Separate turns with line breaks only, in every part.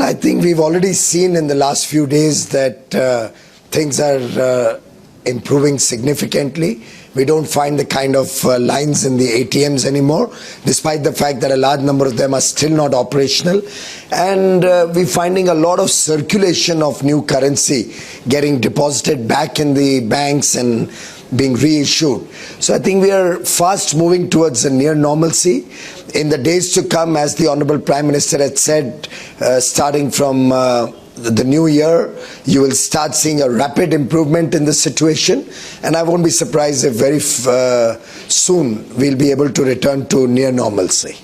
Well, I think we've already seen in the last few days that things are improving significantly. We don't find the kind of lines in the ATMs anymore, despite the fact that a large number of them are still not operational. And we're finding a lot of circulation of new currency getting deposited back in the banks and being reissued. So I think we are fast moving towards a near normalcy. In the days to come, as the Honorable Prime Minister had said, starting from the new year, you will start seeing a rapid improvement in the situation, and I won't be surprised if very soon we'll be able to return to near normalcy.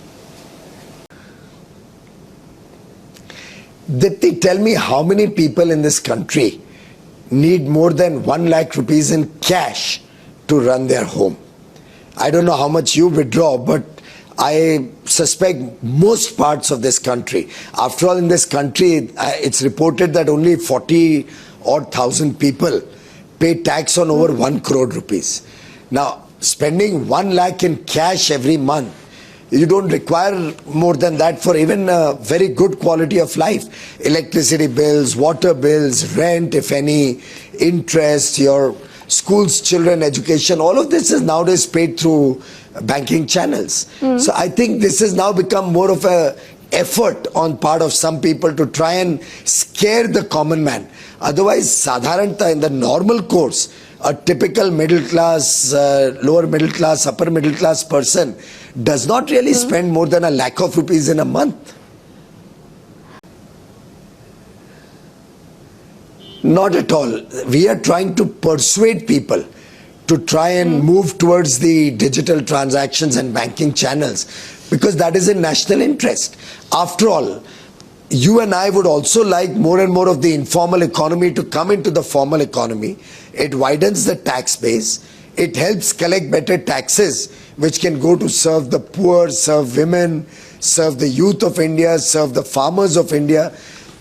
Dipti, tell me how many people in this country need more than 1 lakh rupees in cash to run their home? I don't know how much you withdraw, but I suspect most parts of this country. After all, in this country, it's reported that only 40,000 people pay tax on over 1 crore rupees. Now, spending 1 lakh in cash every month, you don't require more than that for even a very good quality of life. Electricity bills, water bills, rent, if any, interest, your schools, children, education, all of this is nowadays paid through banking channels. So I think this has now become more of a effort on part of some people to try and scare the common man. Otherwise, sadharanta, in the normal course, a typical middle class, lower middle class, upper middle class person does not really spend more than 1 lakh of rupees in a month. Not at all. We are trying to persuade people to try and move towards the digital transactions and banking channels, because that is in national interest. After all, you and I would also like more and more of the informal economy to come into the formal economy. It widens the tax base. It helps collect better taxes, which can go to serve the poor, serve women, serve the youth of India, serve the farmers of India.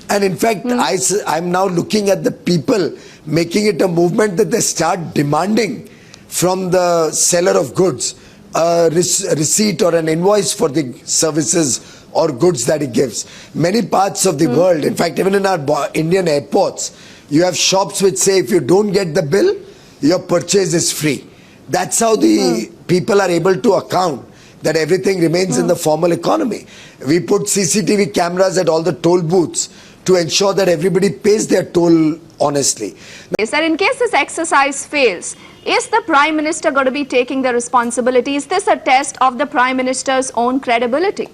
And in fact, I'm now looking at the people making it a movement that they start demanding from the seller of goods a receipt or an invoice for the services or goods that he gives. Many parts of the world, in fact, even in our Indian airports, you have shops which say if you don't get the bill, your purchase is free. That's how the people are able to account that everything remains in the formal economy. We put CCTV cameras at all the toll booths to ensure that everybody pays their toll honestly.
Sir, in case this exercise fails, is the Prime Minister going to be taking the responsibility? Is this a test of the Prime Minister's own credibility?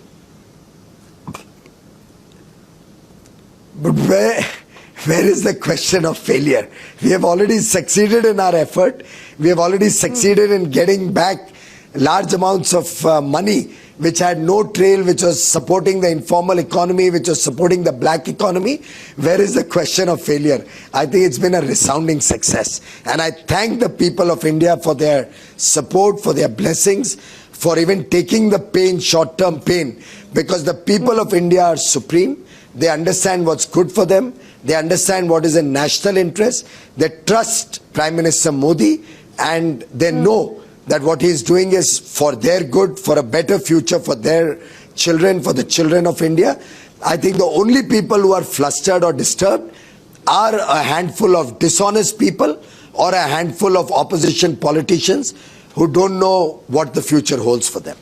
But where is the question of failure? We have already succeeded in our effort. We have already succeeded in getting back large amounts of money which had no trail, which was supporting the informal economy, which was supporting the black economy. Where is the question of failure? I think it's been a resounding success. And I thank the people of India for their support, for their blessings, for even taking the pain, short-term pain, because the people of India are supreme. They understand what's good for them. They understand what is in national interest. They trust Prime Minister Modi, and they know that what he is doing is for their good, for a better future for their children, for the children of India. I think the only people who are flustered or disturbed are a handful of dishonest people or a handful of opposition politicians who don't know what the future holds for them.